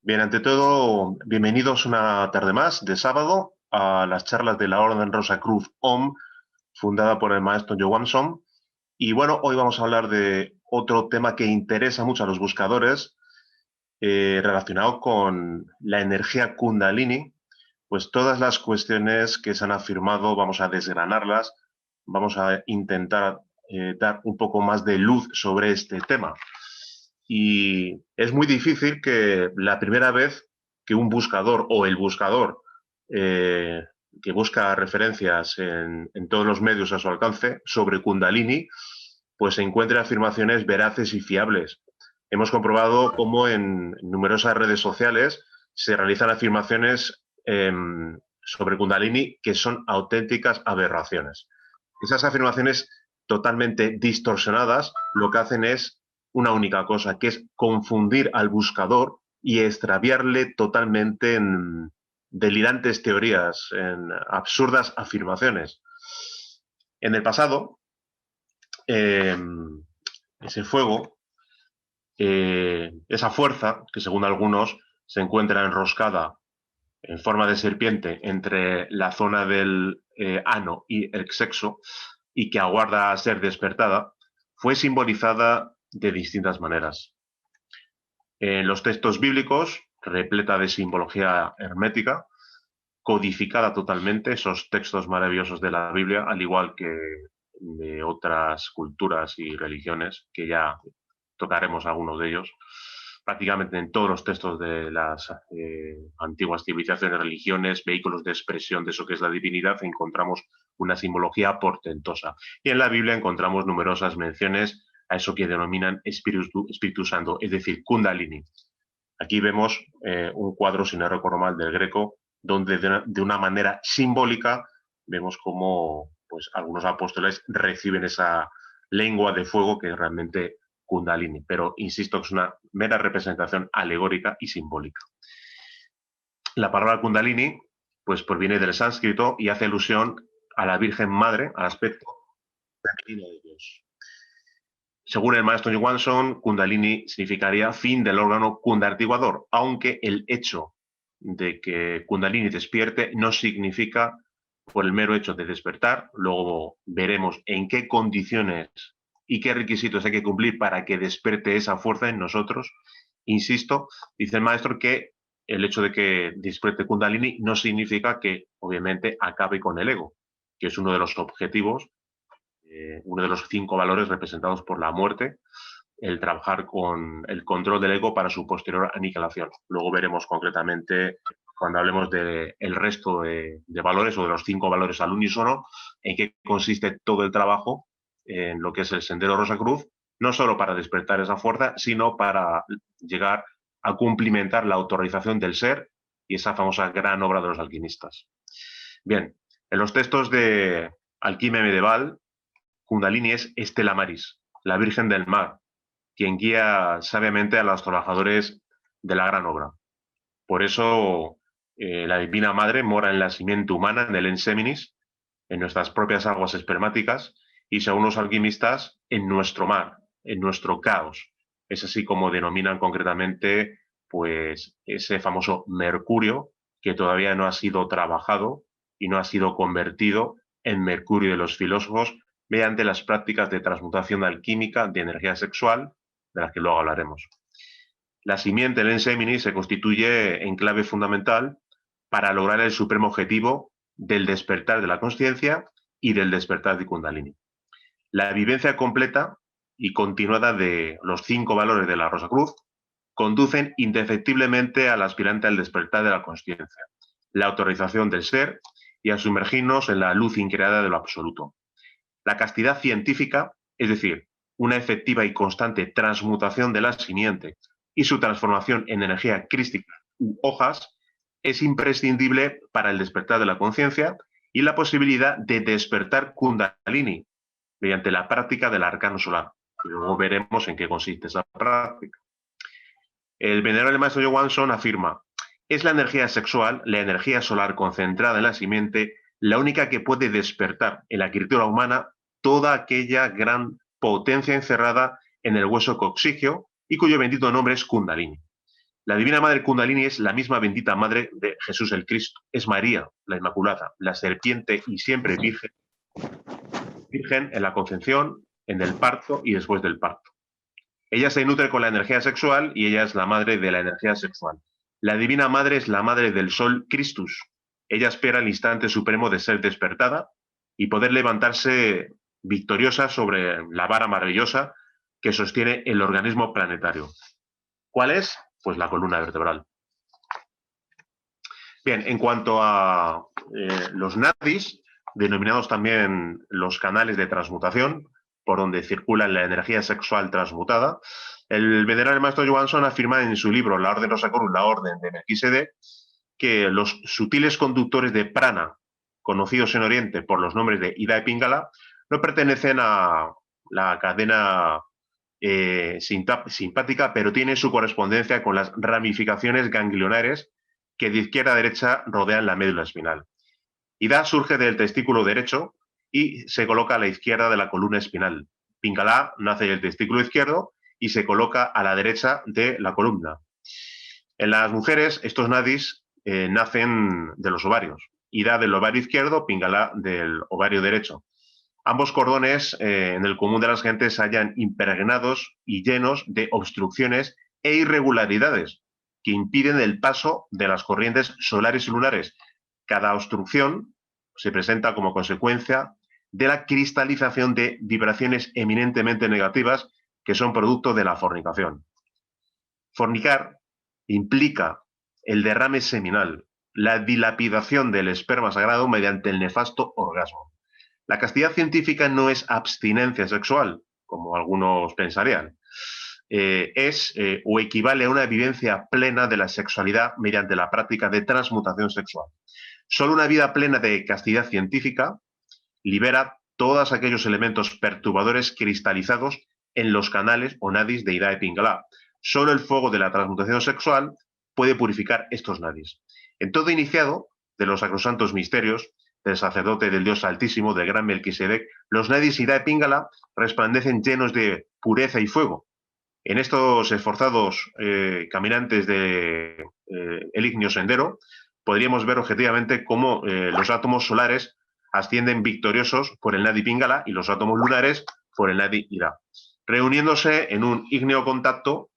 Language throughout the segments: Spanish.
Bien, ante todo, bienvenidos una tarde más de sábado a las charlas de la Orden Rosacruz OM, fundada por el maestro Johansson. Y bueno, hoy vamos a hablar de otro tema que interesa mucho a los buscadores, relacionado con la energía Kundalini. Pues todas las cuestiones que se han afirmado, vamos a desgranarlas, vamos a intentar dar un poco más de luz sobre este tema. Y es muy difícil que la primera vez que un buscador o el buscador eh, que busca referencias en todos los medios a su alcance sobre Kundalini, pues se encuentre afirmaciones veraces y fiables. Hemos comprobado cómo en numerosas redes sociales se realizan afirmaciones sobre Kundalini que son auténticas aberraciones. Esas afirmaciones totalmente distorsionadas lo que hacen es una única cosa, que es confundir al buscador y extraviarle totalmente en delirantes teorías, en absurdas afirmaciones. En el pasado, eh, ese fuego, esa fuerza, que según algunos se encuentra enroscada en forma de serpiente entre la zona del ano y el sexo y que aguarda a ser despertada, fue simbolizada de distintas maneras. En los textos bíblicos, repleta de simbología hermética, codificada totalmente, esos textos maravillosos de la Biblia, al igual que de otras culturas y religiones, que ya tocaremos algunos de ellos. Prácticamente en todos los textos de las antiguas civilizaciones, religiones, vehículos de expresión de eso que es la divinidad, encontramos una simbología portentosa. Y en la Biblia encontramos numerosas menciones a eso que denominan Espíritu Santo, es decir, Kundalini. Aquí vemos un cuadro, si no recuerdo mal, del Greco, donde de una manera simbólica vemos cómo pues, algunos apóstoles reciben esa lengua de fuego que es realmente Kundalini. Pero insisto que es una mera representación alegórica y simbólica. La palabra Kundalini pues, proviene del sánscrito y hace alusión a la Virgen Madre, al aspecto femenino de Dios. Según el maestro Johansson, Kundalini significaría fin del órgano kundartiguador, aunque el hecho de que Kundalini despierte no significa por el mero hecho de despertar. Luego veremos en qué condiciones y qué requisitos hay que cumplir para que despierte esa fuerza en nosotros. Insisto, dice el maestro que el hecho de que despierte Kundalini no significa que, obviamente, acabe con el ego, que es uno de los objetivos, uno de los 5 valores representados por la muerte, el trabajar con el control del ego para su posterior aniquilación. Luego veremos concretamente, cuando hablemos del resto de valores o de los 5 valores al unísono, en qué consiste todo el trabajo en lo que es el Sendero Rosacruz, no solo para despertar esa fuerza, sino para llegar a cumplimentar la autorización del ser y esa famosa gran obra de los alquimistas. Bien, en los textos de alquimia medieval, Kundalini es Estela Maris, la Virgen del Mar, quien guía sabiamente a los trabajadores de la gran obra. Por eso la Divina Madre mora en la simiente humana, en el enseminis, en nuestras propias aguas espermáticas y, según los alquimistas, en nuestro mar, en nuestro caos. Es así como denominan concretamente pues, ese famoso mercurio que todavía no ha sido trabajado y no ha sido convertido en mercurio de los filósofos mediante las prácticas de transmutación alquímica de energía sexual, de las que luego hablaremos. La simiente del enseminis se constituye en clave fundamental para lograr el supremo objetivo del despertar de la conciencia y del despertar de Kundalini. La vivencia completa y continuada de los 5 valores de la Rosacruz conducen indefectiblemente al aspirante al despertar de la conciencia, la autorización del ser y a sumergirnos en la luz increada de lo absoluto. La castidad científica, es decir, una efectiva y constante transmutación de la simiente y su transformación en energía crística u hojas, es imprescindible para el despertar de la conciencia y la posibilidad de despertar Kundalini mediante la práctica del arcano solar. Y luego veremos en qué consiste esa práctica. El venerable maestro Johansson afirma: es la energía sexual, la energía solar concentrada en la simiente, la única que puede despertar en la criatura humana toda aquella gran potencia encerrada en el hueso coxígeo y cuyo bendito nombre es Kundalini. La Divina Madre Kundalini es la misma bendita Madre de Jesús el Cristo. Es María, la Inmaculada, la serpiente y siempre virgen, virgen en la concepción, en el parto y después del parto. Ella se nutre con la energía sexual y ella es la madre de la energía sexual. La Divina Madre es la madre del Sol Christus. Ella espera el instante supremo de ser despertada y poder levantarse victoriosa sobre la vara maravillosa que sostiene el organismo planetario. ¿Cuál es? Pues la columna vertebral. Bien, en cuanto a los nadis, denominados también los canales de transmutación, por donde circula la energía sexual transmutada, el venerable maestro Johansson afirma en su libro La Orden Rosacorum, la Orden de Melquisedec, que los sutiles conductores de prana, conocidos en Oriente por los nombres de Ida y Pingala, no pertenecen a la cadena simpática, pero tienen su correspondencia con las ramificaciones ganglionares que de izquierda a derecha rodean la médula espinal. Ida surge del testículo derecho y se coloca a la izquierda de la columna espinal. Pingala nace del testículo izquierdo y se coloca a la derecha de la columna. En las mujeres, estos nadis nacen de los ovarios. Ida del ovario izquierdo, Pingala del ovario derecho. Ambos cordones, en el común de las gentes, se hallan impregnados y llenos de obstrucciones e irregularidades que impiden el paso de las corrientes solares y lunares. Cada obstrucción se presenta como consecuencia de la cristalización de vibraciones eminentemente negativas que son producto de la fornicación. Fornicar implica el derrame seminal, la dilapidación del esperma sagrado mediante el nefasto orgasmo. La castidad científica no es abstinencia sexual, como algunos pensarían. O equivale a una vivencia plena de la sexualidad mediante la práctica de transmutación sexual. Solo una vida plena de castidad científica libera todos aquellos elementos perturbadores cristalizados en los canales o nadis de Ida y Pingala. Solo el fuego de la transmutación sexual puede purificar estos nadis. En todo iniciado de los sacrosantos misterios, del sacerdote del Dios Altísimo, del gran Melquisedec, los nadis Ida y Pingala resplandecen llenos de pureza y fuego. En estos esforzados caminantes del ignio sendero, podríamos ver objetivamente cómo los átomos solares ascienden victoriosos por el nadi Pingala y los átomos lunares por el nadi Ida, reuniéndose en un ígneo contacto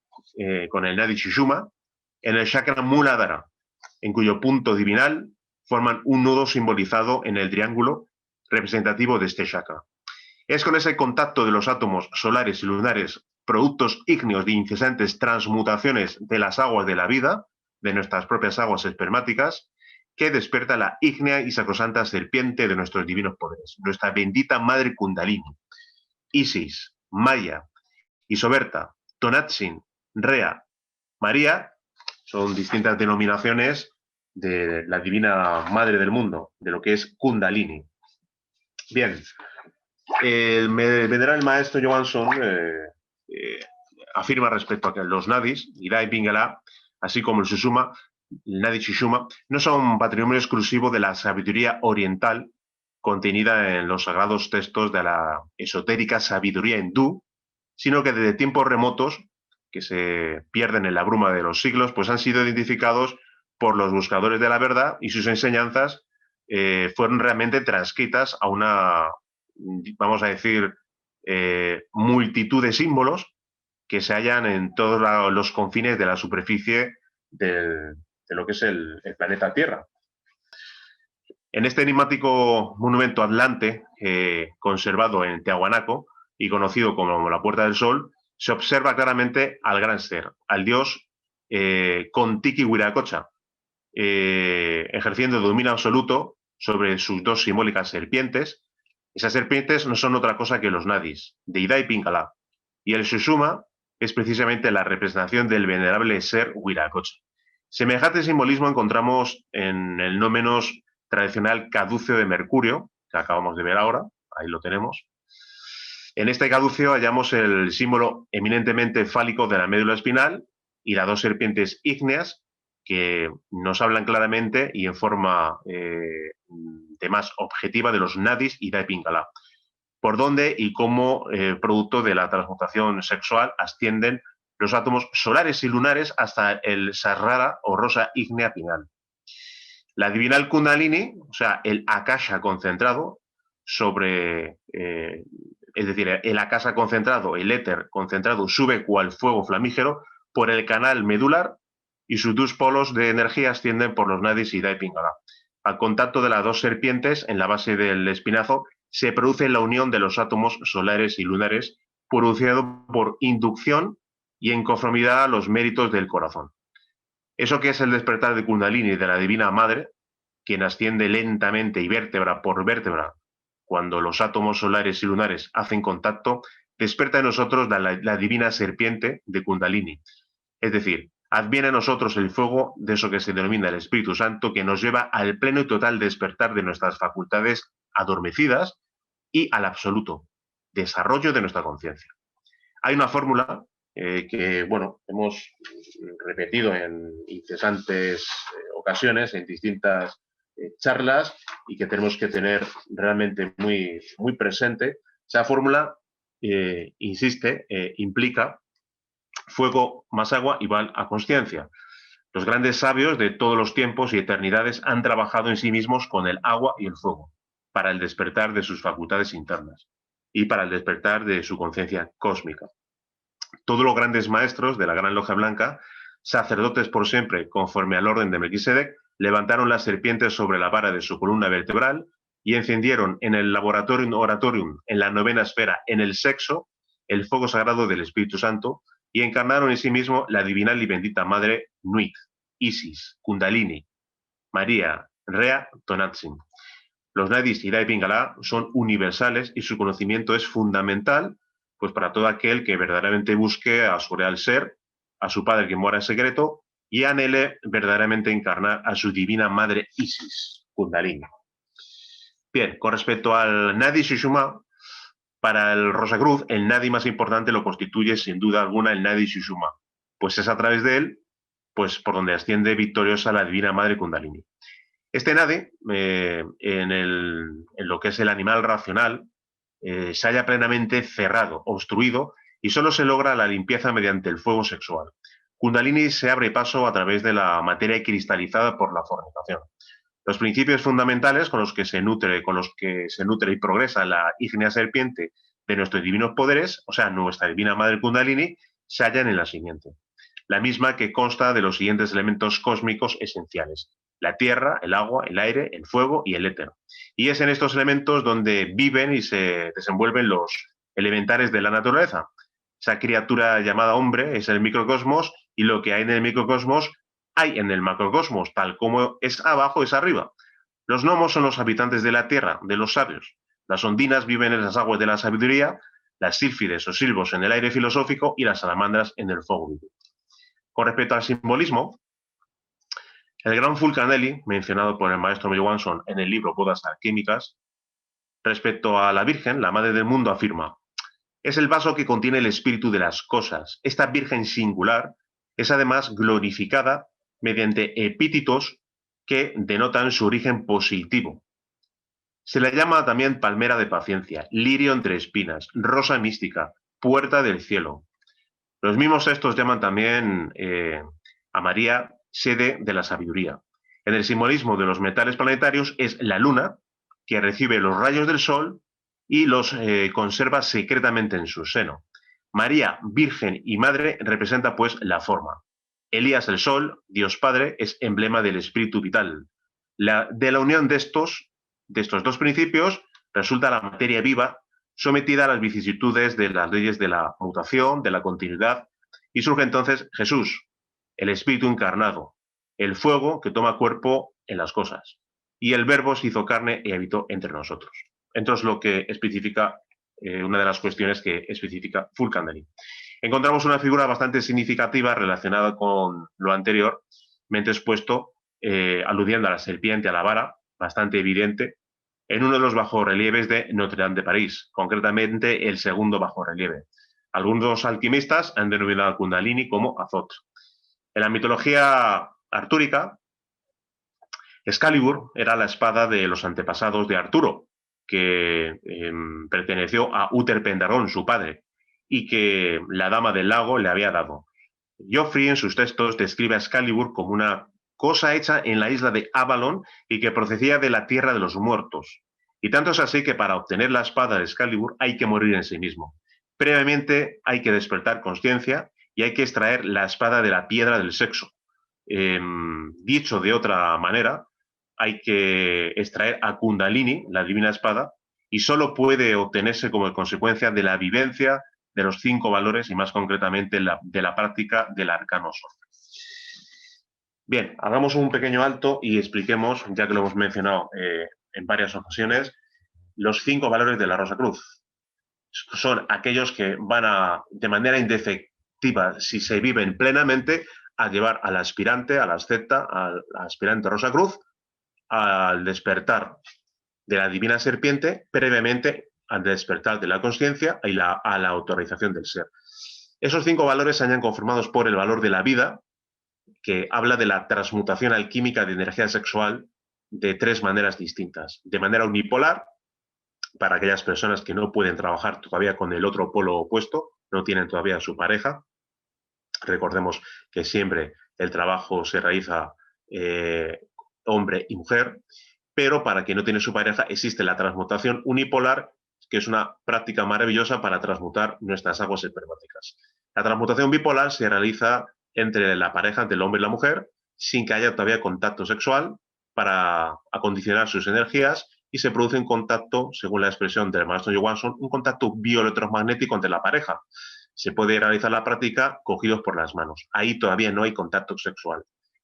con el nadi Sushumna en el chakra Muladhara, en cuyo punto divinal forman un nudo simbolizado en el triángulo representativo de este chakra. Es con ese contacto de los átomos solares y lunares, productos ígneos de incesantes transmutaciones de las aguas de la vida, de nuestras propias aguas espermáticas, que despierta la ígnea y sacrosanta serpiente de nuestros divinos poderes, nuestra bendita Madre Kundalini. Isis, Maya, Isoberta, Tonantzin, Rea, María, son distintas denominaciones de la divina Madre del mundo, de lo que es Kundalini. Bien, el venerable maestro Johansson afirma respecto a que los nadis, Ida y Pingala, así como el Sushumna, el nadi Sushumna, no son patrimonio exclusivo de la sabiduría oriental contenida en los sagrados textos de la esotérica sabiduría hindú, sino que desde tiempos remotos, que se pierden en la bruma de los siglos, pues han sido identificados por los buscadores de la verdad y sus enseñanzas fueron realmente transcritas a una, vamos a decir, multitud de símbolos que se hallan en todos los confines de la superficie de lo que es el planeta Tierra. En este enigmático monumento atlante, conservado en Tiahuanaco y conocido como la Puerta del Sol, se observa claramente al gran ser, al dios Contiki Wiracocha, ejerciendo dominio absoluto sobre sus dos simbólicas serpientes. Esas serpientes no son otra cosa que los nadis, de Ida y Pingala, y el Sushumna es precisamente la representación del venerable ser Wiracocha. Semejante simbolismo encontramos en el no menos tradicional caduceo de Mercurio, que acabamos de ver ahora, ahí lo tenemos. En este caduceo hallamos el símbolo eminentemente fálico de la médula espinal y las dos serpientes ígneas que nos hablan claramente y en forma de más objetiva de los nadis Ida y Pingala. Por dónde y cómo, producto de la transmutación sexual, ascienden los átomos solares y lunares hasta el Sahasrara o rosa ígnea pinal. La divinal Kundalini, o sea, el Akasha concentrado sobre, es decir, el Akasha concentrado, el éter concentrado, sube cual fuego flamígero por el canal medular y sus dos polos de energía ascienden por los nadis Ida y Pingala. Al contacto de las dos serpientes en la base del espinazo se produce la unión de los átomos solares y lunares, producido por inducción y en conformidad a los méritos del corazón. Eso que es el despertar de Kundalini de la Divina Madre, quien asciende lentamente y vértebra por vértebra cuando los átomos solares y lunares hacen contacto, despierta en nosotros la divina serpiente de Kundalini. Es decir, adviene a nosotros el fuego de eso que se denomina el Espíritu Santo, que nos lleva al pleno y total despertar de nuestras facultades adormecidas y al absoluto desarrollo de nuestra conciencia. Hay una fórmula que, bueno, hemos repetido en incesantes ocasiones, en distintas charlas, y que tenemos que tener realmente muy, muy presente. Esa fórmula, insiste, implica fuego más agua igual a consciencia. Los grandes sabios de todos los tiempos y eternidades han trabajado en sí mismos con el agua y el fuego para el despertar de sus facultades internas y para el despertar de su conciencia cósmica. Todos los grandes maestros de la Gran Logia Blanca, sacerdotes por siempre conforme al orden de Melquisedec, levantaron las serpientes sobre la vara de su columna vertebral y encendieron en el laboratorium oratorium, en la novena esfera, en el sexo, el fuego sagrado del Espíritu Santo y encarnaron en sí mismo la divinal y bendita Madre Nuit, Isis, Kundalini, María, Rea, Tonantzin. Los nadis Ida y Pingala son universales y su conocimiento es fundamental pues para todo aquel que verdaderamente busque a su real ser, a su padre que mora en secreto y anhele verdaderamente encarnar a su divina madre Isis, Kundalini. Bien, con respecto al Nadi Sushumna, para el Rosacruz, el Nadi más importante lo constituye sin duda alguna el Nadi Sushumna, pues es a través de él pues por donde asciende victoriosa la divina madre Kundalini. Este Nadi, en lo que es el animal racional, se halla plenamente cerrado, obstruido, y solo se logra la limpieza mediante el fuego sexual. Kundalini se abre paso a través de la materia cristalizada por la fornicación. Los principios fundamentales con los que se nutre y progresa la ígnea serpiente de nuestros divinos poderes, o sea, nuestra divina madre Kundalini, se hallan en la siguiente. La misma que consta de los siguientes elementos cósmicos esenciales: la tierra, el agua, el aire, el fuego y el éter. Y es en estos elementos donde viven y se desenvuelven los elementares de la naturaleza. Esa criatura llamada hombre es el microcosmos y lo que hay en el microcosmos hay en el macrocosmos, tal como es abajo es arriba. Los gnomos son los habitantes de la tierra, de los sabios. Las ondinas viven en las aguas de la sabiduría, las sílfides o silvos en el aire filosófico y las salamandras en el fuego vivo. Con respecto al simbolismo, el gran Fulcanelli, mencionado por el maestro Bill Watson en el libro Bodas Alquímicas, respecto a la Virgen, la Madre del Mundo, afirma: es el vaso que contiene el espíritu de las cosas. Esta Virgen singular es además glorificada mediante epítetos que denotan su origen positivo. Se le llama también palmera de paciencia, lirio entre espinas, rosa mística, puerta del cielo. Los mismos textos llaman también a María sede de la sabiduría. En el simbolismo de los metales planetarios es la luna, que recibe los rayos del sol y los conserva secretamente en su seno. María, Virgen y Madre, representa pues la forma. Elías, el sol, Dios Padre, es emblema del espíritu vital. De la unión de estos dos principios resulta la materia viva, sometida a las vicisitudes de las leyes de la mutación, de la continuidad, y surge entonces Jesús, el Espíritu encarnado, el fuego que toma cuerpo en las cosas, y el Verbo se hizo carne y habitó entre nosotros. Entonces, lo que especifica, una de las cuestiones que especifica Fulcanelli. Encontramos una figura bastante significativa relacionada con lo anteriormente expuesto, aludiendo a la serpiente, a la vara, bastante evidente, en uno de los bajorrelieves de Notre Dame de París, concretamente el segundo bajorrelieve. Algunos alquimistas han denominado a Kundalini como Azot. En la mitología artúrica, Excalibur era la espada de los antepasados de Arturo, que perteneció a Uther Pendragon, su padre, y que la Dama del Lago le había dado. Geoffrey en sus textos describe a Excalibur como una cosa hecha en la isla de Avalon y que procedía de la tierra de los muertos. Y tanto es así que para obtener la espada de Excalibur hay que morir en sí mismo. Previamente hay que despertar conciencia y hay que extraer la espada de la piedra del sexo. Dicho de otra manera, hay que extraer a Kundalini, la divina espada, y solo puede obtenerse como consecuencia de la vivencia de los 5 valores y más concretamente de la práctica del arcano sorte. Bien, hagamos un pequeño alto y expliquemos, ya que lo hemos mencionado en varias ocasiones, los 5 valores de la Rosa Cruz. Son aquellos que van a, de manera indefectiva, si se viven plenamente, a llevar al aspirante, al asceta, al aspirante Rosa Cruz, al despertar de la divina serpiente, previamente al despertar de la conciencia y a la autorización del ser. Esos 5 valores se hallan conformados por el valor de la vida, que habla de la transmutación alquímica de energía sexual de 3 maneras distintas. De manera unipolar, para aquellas personas que no pueden trabajar todavía con el otro polo opuesto, no tienen todavía a su pareja. Recordemos que siempre el trabajo se realiza hombre y mujer, pero para quien no tiene su pareja existe la transmutación unipolar, que es una práctica maravillosa para transmutar nuestras aguas espermáticas. La transmutación bipolar se realiza entre la pareja, entre el hombre y la mujer, sin que haya todavía contacto sexual, para acondicionar sus energías, y se produce un contacto, según la expresión del maestro Johansson, un contacto bioelectromagnético entre la pareja. Se puede realizar la práctica cogidos por las manos. Ahí todavía no hay contacto sexual.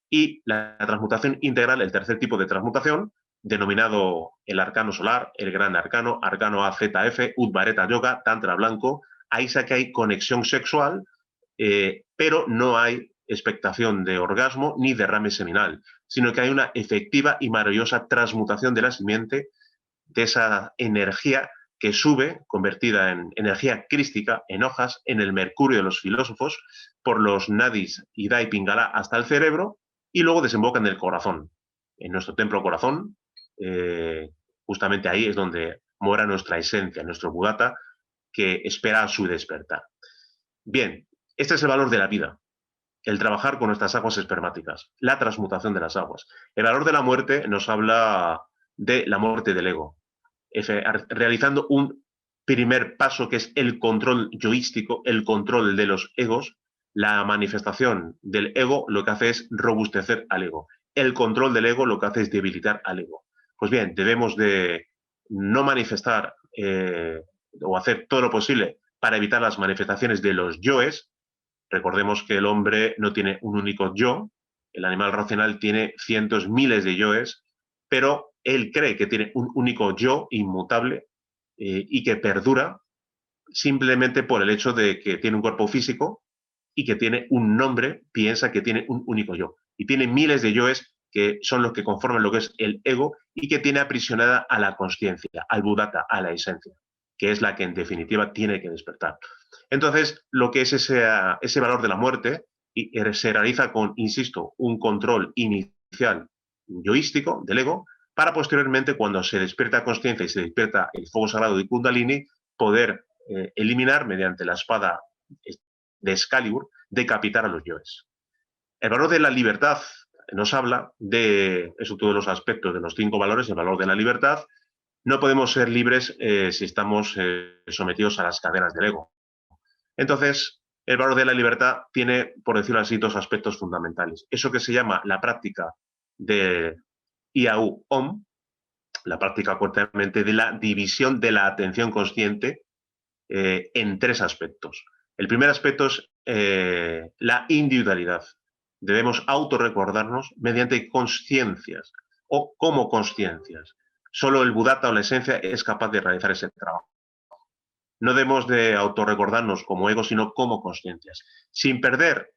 Y la transmutación integral, el tercer tipo de transmutación, denominado el arcano solar, el gran arcano, arcano AZF, Udvareta Yoga, Tantra Blanco, ahí sí que hay conexión sexual, pero no hay expectación de orgasmo ni derrame seminal, sino que hay una efectiva y maravillosa transmutación de la simiente, de esa energía que sube, convertida en energía crística, en hojas, en el mercurio de los filósofos, por los nadis, Ida y Pingala hasta el cerebro, y luego desemboca en el corazón, en nuestro templo corazón. Justamente ahí es donde mora nuestra esencia, nuestro Buddhata, que espera a su despertar. Bien, este es el valor de la vida, el trabajar con nuestras aguas espermáticas, la transmutación de las aguas. El valor de la muerte nos habla de la muerte del ego, realizando un primer paso que es el control yoístico, el control de los egos. La manifestación del ego lo que hace es robustecer al ego. El control del ego lo que hace es debilitar al ego. Pues bien, debemos de no manifestar o hacer todo lo posible para evitar las manifestaciones de los yoes. Recordemos que el hombre no tiene un único yo, el animal racional tiene cientos, miles de yoes, pero él cree que tiene un único yo inmutable y que perdura simplemente por el hecho de que tiene un cuerpo físico y que tiene un nombre, piensa que tiene un único yo. Y tiene miles de yoes que son los que conforman lo que es el ego y que tiene aprisionada a la consciencia, al Buddhata, a la esencia, que es la que en definitiva tiene que despertar. Entonces, lo que es ese valor de la muerte se realiza con, insisto, un control inicial yoístico del ego, para posteriormente, cuando se despierta conciencia y se despierta el fuego sagrado de Kundalini, poder eliminar mediante la espada de Excalibur, decapitar a los yoes. El valor de la libertad nos habla de eso, todos los aspectos de los 5 valores, el valor de la libertad. No podemos ser libres si estamos sometidos a las cadenas del ego. Entonces, el valor de la libertad tiene, por decirlo así, 2 aspectos fundamentales. Eso que se llama la práctica de IAU-OM, la práctica correctamente de la división de la atención consciente en 3 aspectos. El primer aspecto es la individualidad. Debemos autorrecordarnos mediante consciencias o como consciencias. Solo el Buddhata o la esencia es capaz de realizar ese trabajo. No debemos de autorrecordarnos como ego, sino como consciencias, sin perder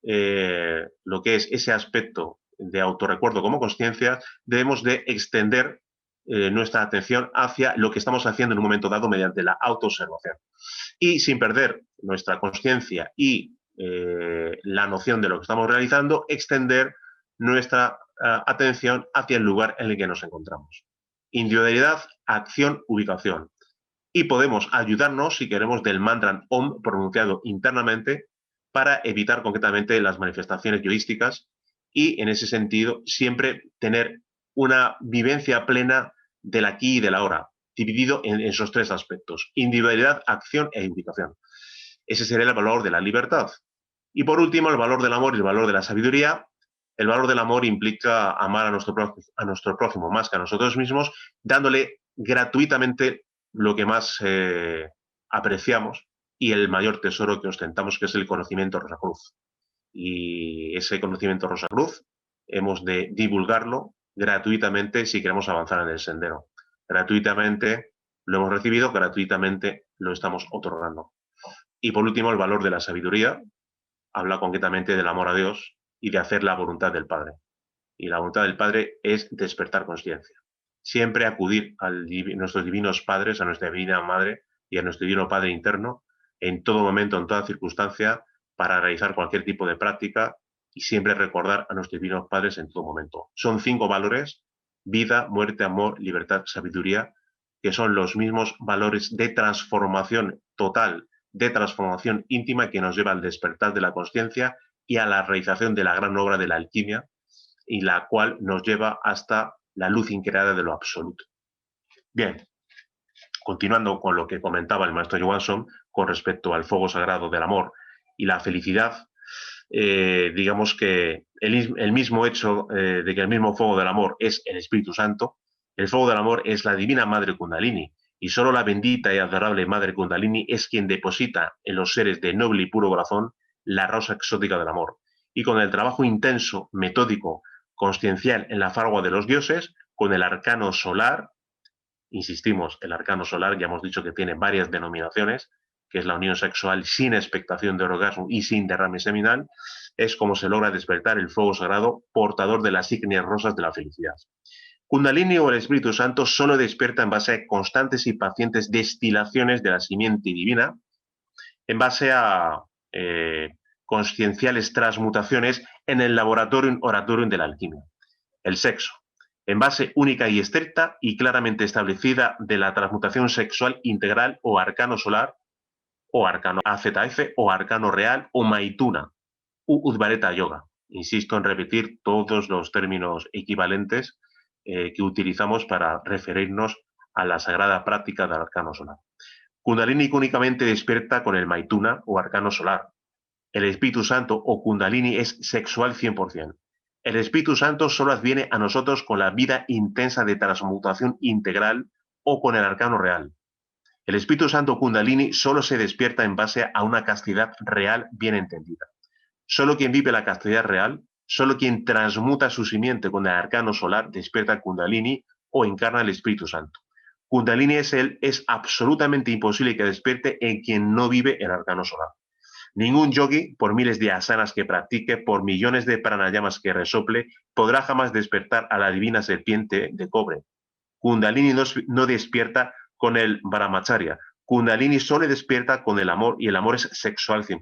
lo que es ese aspecto de autorrecuerdo como consciencia. Debemos de extender nuestra atención hacia lo que estamos haciendo en un momento dado mediante la autoobservación. Y sin perder nuestra consciencia y la noción de lo que estamos realizando, extender nuestra atención hacia el lugar en el que nos encontramos. Individualidad, acción, ubicación. Y podemos ayudarnos, si queremos, del mantra OM pronunciado internamente para evitar concretamente las manifestaciones yoísticas y, en ese sentido, siempre tener una vivencia plena del aquí y del ahora, dividido en esos tres aspectos: individualidad, acción e implicación. Ese sería el valor de la libertad. Y por último, el valor del amor y el valor de la sabiduría. El valor del amor implica amar a nuestro prójimo más que a nosotros mismos, dándole gratuitamente lo que más apreciamos y el mayor tesoro que ostentamos, que es el conocimiento Rosacruz. Y ese conocimiento Rosacruz hemos de divulgarlo gratuitamente si queremos avanzar en el sendero. Gratuitamente lo hemos recibido, gratuitamente lo estamos otorgando. Y por último, el valor de la sabiduría habla concretamente del amor a Dios y de hacer la voluntad del Padre. Y la voluntad del Padre es despertar conciencia. Siempre acudir a nuestros divinos padres, a nuestra divina Madre y a nuestro divino Padre interno, en todo momento, en toda circunstancia, para realizar cualquier tipo de práctica, y siempre recordar a nuestros divinos padres en todo momento. Son 5 valores: vida, muerte, amor, libertad, sabiduría, que son los mismos valores de transformación total, de transformación íntima, que nos lleva al despertar de la consciencia y a la realización de la gran obra de la alquimia, y la cual nos lleva hasta la luz increada de lo absoluto. Bien, continuando con lo que comentaba el maestro Johansson con respecto al fuego sagrado del amor y la felicidad, digamos que el mismo hecho de que el mismo fuego del amor es el Espíritu Santo. El fuego del amor es la divina Madre Kundalini, y solo la bendita y adorable Madre Kundalini es quien deposita en los seres de noble y puro corazón la rosa exótica del amor. Y con el trabajo intenso, metódico, consciencial en la fragua de los dioses, con el arcano solar, insistimos, el arcano solar, ya hemos dicho que tiene varias denominaciones, que es la unión sexual sin expectación de orgasmo y sin derrame seminal, es como se logra despertar el fuego sagrado portador de las ígneas rosas de la felicidad. Kundalini o el Espíritu Santo solo despierta en base a constantes y pacientes destilaciones de la simiente divina, en base a conscienciales transmutaciones en el laboratorium oratorium de la alquimia. El sexo, en base única y estricta y claramente establecida de la transmutación sexual integral o arcano solar, o arcano AZF, o arcano real, o maituna, u Udvareta Yoga. Insisto en repetir todos los términos equivalentes que utilizamos para referirnos a la sagrada práctica del arcano solar. Kundalini únicamente despierta con el maituna o arcano solar. El Espíritu Santo o Kundalini es sexual 100%. El Espíritu Santo solo adviene a nosotros con la vida intensa de transmutación integral o con el arcano real. El Espíritu Santo Kundalini solo se despierta en base a una castidad real bien entendida. Solo quien vive la castidad real, solo quien transmuta su simiente con el arcano solar, despierta Kundalini o encarna el Espíritu Santo. Kundalini es absolutamente imposible que despierte en quien no vive el arcano solar. Ningún yogi, por miles de asanas que practique, por millones de pranayamas que resople, podrá jamás despertar a la divina serpiente de cobre. Kundalini no despierta con el brahmacharya. Kundalini solo despierta con el amor, y el amor es sexual 100%.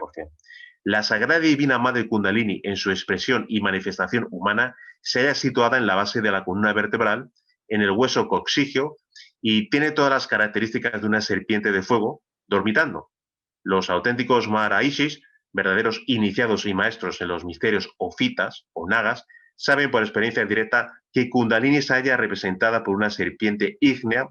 La sagrada y divina Madre Kundalini, en su expresión y manifestación humana, se halla situada en la base de la columna vertebral, en el hueso coxigio, y tiene todas las características de una serpiente de fuego dormitando. Los auténticos Maharishis, verdaderos iniciados y maestros en los misterios ofitas o nagas, saben por experiencia directa que Kundalini se halla representada por una serpiente ígnea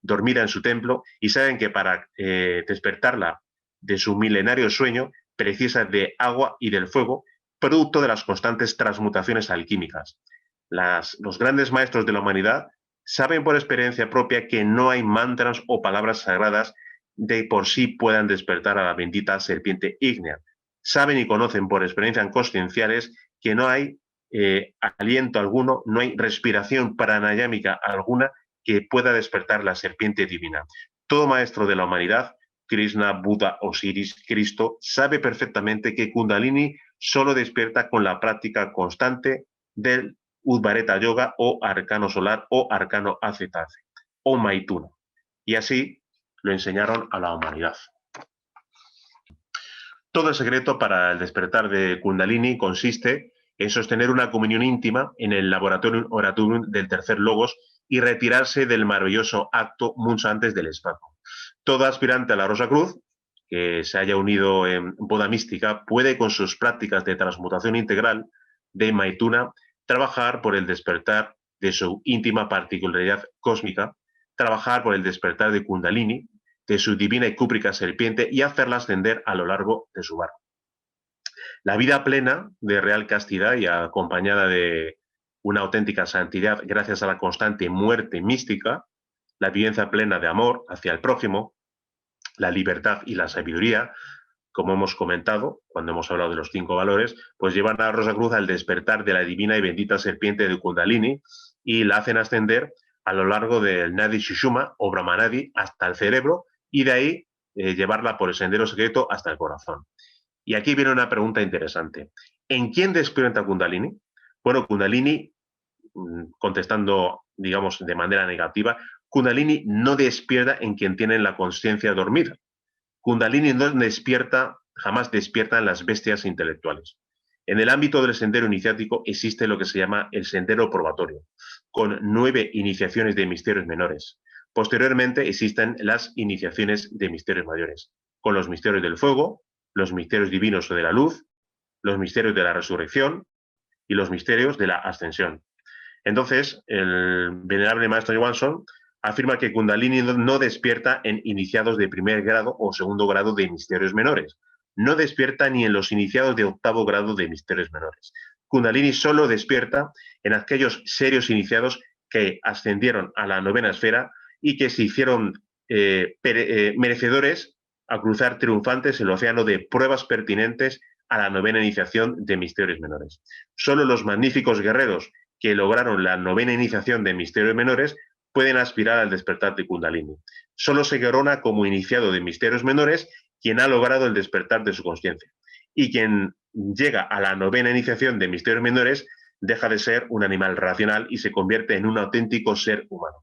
dormida en su templo, y saben que para despertarla de su milenario sueño precisa de agua y del fuego, producto de las constantes transmutaciones alquímicas. Los grandes maestros de la humanidad saben por experiencia propia que no hay mantras o palabras sagradas de por sí puedan despertar a la bendita serpiente ígnea. Saben y conocen por experiencias conscienciales que no hay aliento alguno, no hay respiración pranayámica alguna que pueda despertar la serpiente divina. Todo maestro de la humanidad, Krishna, Buda, Osiris, Cristo, sabe perfectamente que Kundalini solo despierta con la práctica constante del Udvareta Yoga o arcano solar o arcano AZF o maituna. Y así lo enseñaron a la humanidad. Todo el secreto para el despertar de Kundalini consiste en sostener una comunión íntima en el laboratorium oratorium del tercer logos y retirarse del maravilloso acto mucho antes del espacio. Todo aspirante a la Rosa Cruz que se haya unido en boda mística puede, con sus prácticas de transmutación integral de Maituna, trabajar por el despertar de su íntima particularidad cósmica, trabajar por el despertar de Kundalini, de su divina y cúprica serpiente, y hacerla ascender a lo largo de su barco. La vida plena de real castidad y acompañada de una auténtica santidad gracias a la constante muerte mística, la vivencia plena de amor hacia el prójimo, la libertad y la sabiduría, como hemos comentado cuando hemos hablado de los 5 valores, pues llevan a Rosa Cruz al despertar de la divina y bendita serpiente de Kundalini y la hacen ascender a lo largo del Nadi Sushumna o Brahmanadi hasta el cerebro y de ahí llevarla por el sendero secreto hasta el corazón. Y aquí viene una pregunta interesante. ¿En quién despierta Kundalini? Bueno, Kundalini, contestando, digamos, de manera negativa, Kundalini no despierta en quien tiene la conciencia dormida. Kundalini no despierta, jamás despierta en las bestias intelectuales. En el ámbito del sendero iniciático existe lo que se llama el sendero probatorio, con 9 iniciaciones de misterios menores. Posteriormente existen las iniciaciones de misterios mayores, con los misterios del fuego, los misterios divinos o de la luz, los misterios de la resurrección y los misterios de la ascensión. Entonces, el venerable maestro Johansson afirma que Kundalini no despierta en iniciados de primer grado o segundo grado de misterios menores. No despierta ni en los iniciados de octavo grado de misterios menores. Kundalini solo despierta en aquellos serios iniciados que ascendieron a la novena esfera y que se hicieron merecedores a cruzar triunfantes el océano de pruebas pertinentes a la novena iniciación de misterios menores. Solo los magníficos guerreros que lograron la novena iniciación de misterios menores pueden aspirar al despertar de Kundalini. Solo se corona como iniciado de misterios menores quien ha logrado el despertar de su conciencia. Y quien llega a la novena iniciación de misterios menores deja de ser un animal racional y se convierte en un auténtico ser humano.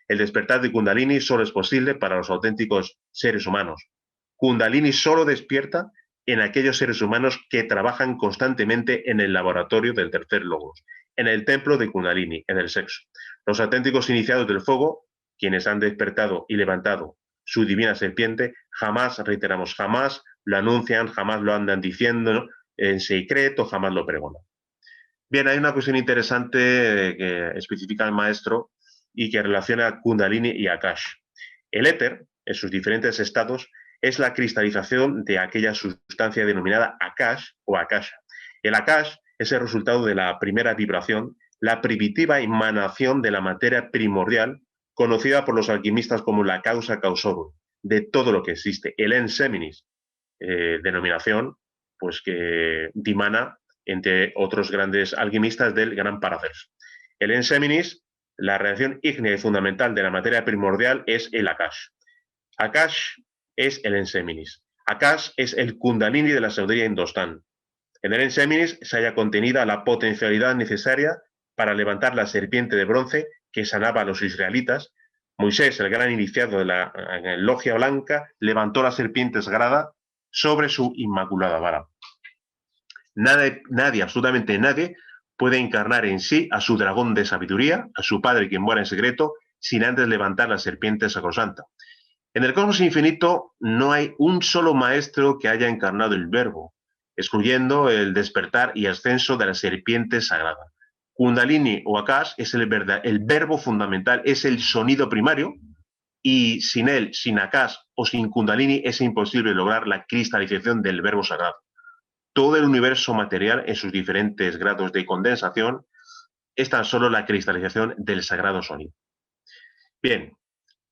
El despertar de Kundalini solo es posible para los auténticos seres humanos. Kundalini solo despierta en aquellos seres humanos que trabajan constantemente en el laboratorio del tercer logos, en el templo de Kundalini, en el sexo. Los auténticos iniciados del fuego, quienes han despertado y levantado su divina serpiente, jamás, reiteramos, jamás lo anuncian, jamás lo andan diciendo en secreto, jamás lo pregonan. Bien, hay una cuestión interesante que especifica el maestro y que relaciona Kundalini y Akash. El éter, en sus diferentes estados, es la cristalización de aquella sustancia denominada Akash o Akasha. El Akash es el resultado de la primera vibración, la primitiva emanación de la materia primordial, conocida por los alquimistas como la causa causorum, de todo lo que existe. El ens seminis, denominación pues, que dimana entre otros grandes alquimistas del gran Paracelso. El ens seminis, la reacción ígnea y fundamental de la materia primordial, es el Akash. Akash es el ens seminis. Akash es el Kundalini de la sabiduría Indostán. En el ens seminis se halla contenida la potencialidad necesaria para levantar la serpiente de bronce que sanaba a los israelitas. Moisés, el gran iniciado de la logia blanca, levantó la serpiente sagrada sobre su inmaculada vara. Nadie, absolutamente nadie, puede encarnar en sí a su dragón de sabiduría, a su padre quien muera en secreto, sin antes levantar la serpiente sacrosanta. En el cosmos infinito no hay un solo maestro que haya encarnado el verbo, excluyendo el despertar y ascenso de la serpiente sagrada. Kundalini o Akash es el verbo fundamental, es el sonido primario, y sin él, sin Akash o sin Kundalini, es imposible lograr la cristalización del verbo sagrado. Todo el universo material en sus diferentes grados de condensación es tan solo la cristalización del sagrado sonido. Bien,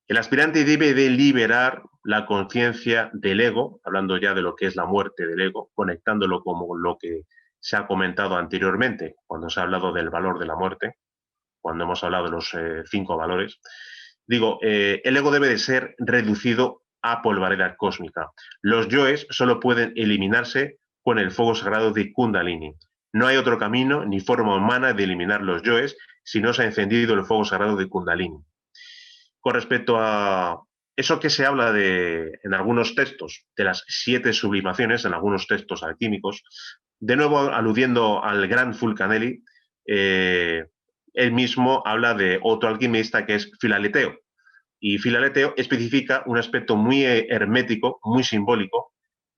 el aspirante debe de liberar la conciencia del ego, hablando ya de lo que es la muerte del ego, conectándolo como lo que se ha comentado anteriormente, cuando se ha hablado del valor de la muerte, cuando hemos hablado de los 5 valores. Digo, el ego debe de ser reducido a polvareda cósmica. Los yoes solo pueden eliminarse con el fuego sagrado de Kundalini. No hay otro camino ni forma humana de eliminar los yoes si no se ha encendido el fuego sagrado de Kundalini. Con respecto a eso que se habla en algunos textos, de las 7 sublimaciones, en algunos textos alquímicos, de nuevo aludiendo al gran Fulcanelli, él mismo habla de otro alquimista que es Filaleteo, Y Filaleteo especifica un aspecto muy hermético, muy simbólico,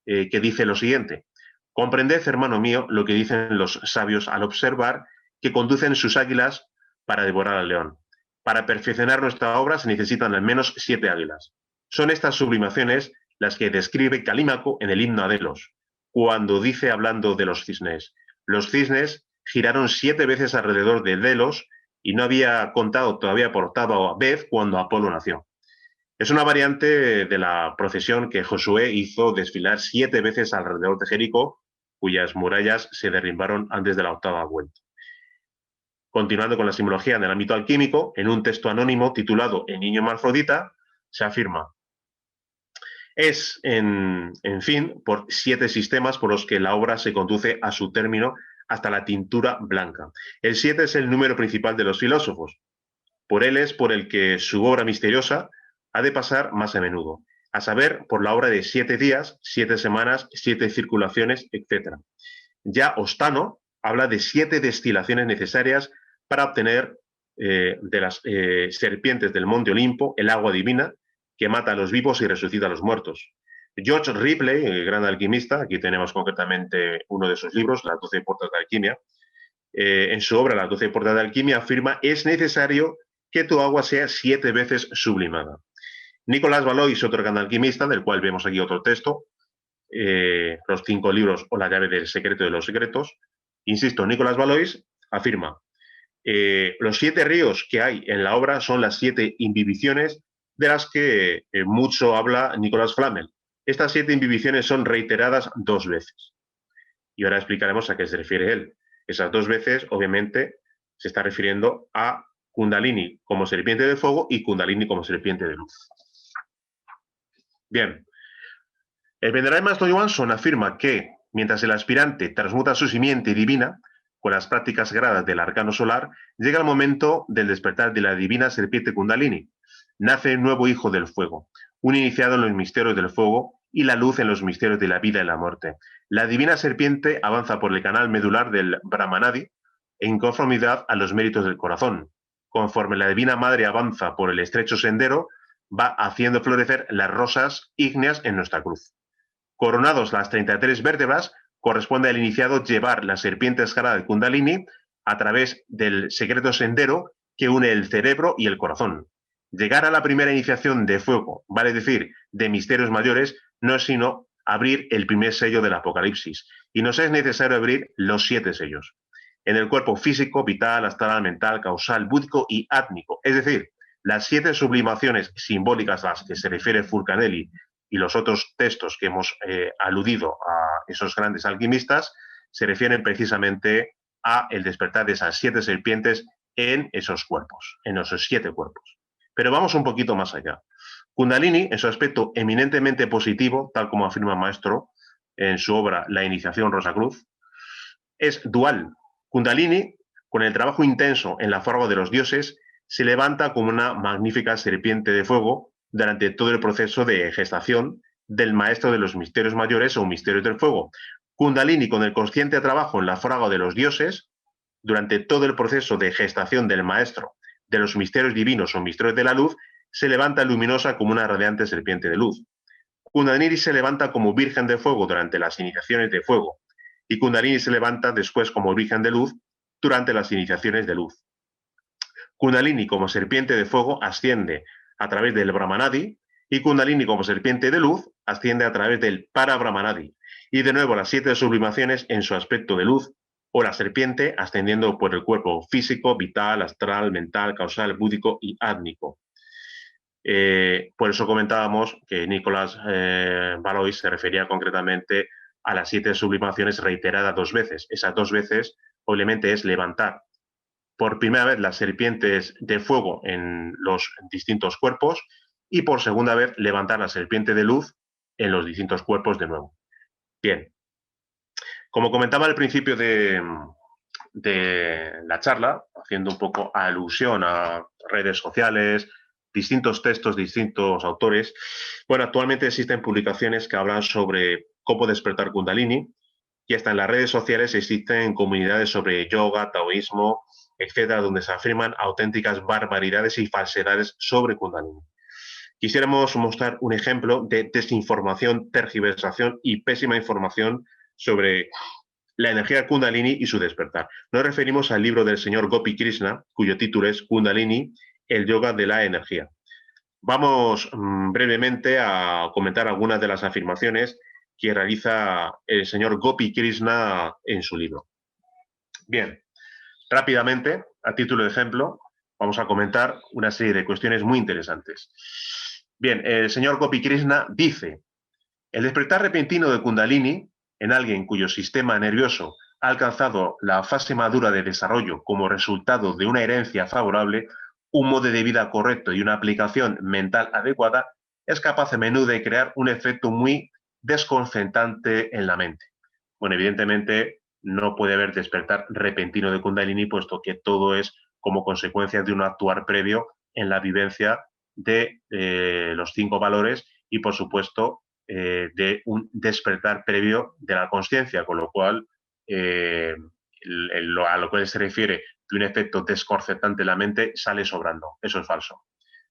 que dice lo siguiente: comprended, hermano mío, lo que dicen los sabios al observar que conducen sus águilas para devorar al león. Para perfeccionar nuestra obra se necesitan al menos 7 águilas. Son estas sublimaciones las que describe Calímaco en el himno a Delos, cuando dice, hablando de los cisnes giraron 7 veces alrededor de Delos y no había contado todavía por octava vez cuando Apolo nació. Es una variante de la procesión que Josué hizo desfilar 7 veces alrededor de Jericó, cuyas murallas se derrumbaron antes de la octava vuelta. Continuando con la simbología en el ámbito alquímico, en un texto anónimo titulado El niño hermafrodita, se afirma: es, en fin, por 7 sistemas por los que la obra se conduce a su término hasta la tintura blanca. El 7 es el número principal de los filósofos. Por él es por el que su obra misteriosa ha de pasar más a menudo, a saber, por la obra de 7 días, 7 semanas, 7 circulaciones, etc. Ya Ostano habla de 7 destilaciones necesarias para obtener de las serpientes del monte Olimpo el agua divina que mata a los vivos y resucita a los muertos. George Ripley, el gran alquimista, aquí tenemos concretamente uno de sus libros, Las 12 puertas de alquimia, en su obra Las 12 puertas de alquimia afirma: es necesario que tu agua sea 7 veces sublimada. Nicolás Valois, otro gran alquimista, del cual vemos aquí otro texto, los 5 libros o la llave del secreto de los secretos. Insisto, Nicolás Valois afirma: los 7 ríos que hay en la obra son las 7 imbibiciones de las que mucho habla Nicolás Flamel. Estas 7 imbibiciones son reiteradas 2 veces. Y ahora explicaremos a qué se refiere él. Esas 2 veces, obviamente, se está refiriendo a Kundalini como serpiente de fuego y Kundalini como serpiente de luz. Bien. El venerable maestro Johansson afirma que, mientras el aspirante transmuta su simiente divina con las prácticas sagradas del arcano solar, llega el momento del despertar de la divina serpiente Kundalini. Nace un nuevo hijo del fuego, un iniciado en los misterios del fuego y la luz en los misterios de la vida y la muerte. La divina serpiente avanza por el canal medular del Brahmanadi en conformidad a los méritos del corazón. Conforme la divina madre avanza por el estrecho sendero, va haciendo florecer las rosas ígneas en nuestra cruz. Coronados las 33 vértebras, corresponde al iniciado llevar la serpiente sagrada de Kundalini a través del secreto sendero que une el cerebro y el corazón. Llegar a la primera iniciación de fuego, vale decir, de misterios mayores, no es sino abrir el primer sello del Apocalipsis, y nos es necesario abrir los 7 sellos. En el cuerpo físico, vital, astral, mental, causal, búdico y átmico, es decir, las 7 sublimaciones simbólicas a las que se refiere Fulcanelli y los otros textos que hemos aludido a esos grandes alquimistas se refieren precisamente a el despertar de esas 7 serpientes en esos cuerpos, en esos 7 cuerpos. Pero vamos un poquito más allá. Kundalini, en su aspecto eminentemente positivo, tal como afirma el maestro en su obra La iniciación Rosacruz, es dual. Kundalini, con el trabajo intenso en la forma de los dioses, se levanta como una magnífica serpiente de fuego durante todo el proceso de gestación del maestro de los misterios mayores o misterios del fuego. Kundalini, con el consciente trabajo en la fraga de los dioses, durante todo el proceso de gestación del maestro de los misterios divinos o misterios de la luz, se levanta luminosa como una radiante serpiente de luz. Kundalini se levanta como virgen de fuego durante las iniciaciones de fuego, y Kundalini se levanta después como virgen de luz durante las iniciaciones de luz. Kundalini como serpiente de fuego asciende a través del Brahmanadi y Kundalini como serpiente de luz asciende a través del Para-Brahmanadi. Y de nuevo las 7 sublimaciones en su aspecto de luz o la serpiente ascendiendo por el cuerpo físico, vital, astral, mental, causal, búdico y átmico. Por eso comentábamos que Nicolás Valois se refería concretamente a las 7 sublimaciones reiteradas 2 veces. Esas 2 veces, obviamente, es levantar por primera vez las serpientes de fuego en los distintos cuerpos y por segunda vez levantar la serpiente de luz en los distintos cuerpos de nuevo. Bien. Como comentaba al principio de la charla, haciendo un poco alusión a redes sociales, distintos textos, distintos autores, bueno, actualmente existen publicaciones que hablan sobre cómo despertar Kundalini y hasta en las redes sociales existen comunidades sobre yoga, taoísmo, etcétera, donde se afirman auténticas barbaridades y falsedades sobre Kundalini. quisiéramos mostrar un ejemplo de desinformación, tergiversación y pésima información sobre la energía Kundalini y su despertar. Nos referimos al libro del señor Gopi Krishna, cuyo título es Kundalini, el yoga de la energía. Vamos brevemente a comentar algunas de las afirmaciones que realiza el señor Gopi Krishna en su libro. Bien, rápidamente, a título de ejemplo, vamos a comentar una serie de cuestiones muy interesantes. Bien, el señor Gopi Krishna dice: el despertar repentino de Kundalini en alguien cuyo sistema nervioso ha alcanzado la fase madura de desarrollo como resultado de una herencia favorable, un modo de vida correcto y una aplicación mental adecuada, es capaz a menudo de crear un efecto muy desconcertante en la mente. Bueno, evidentemente no puede haber despertar repentino de Kundalini, puesto que todo es como consecuencia de un actuar previo en la vivencia de los 5 valores y, por supuesto, de un despertar previo de la consciencia, con lo cual, a lo cual se refiere de un efecto desconcertante en la mente, sale sobrando. Eso es falso.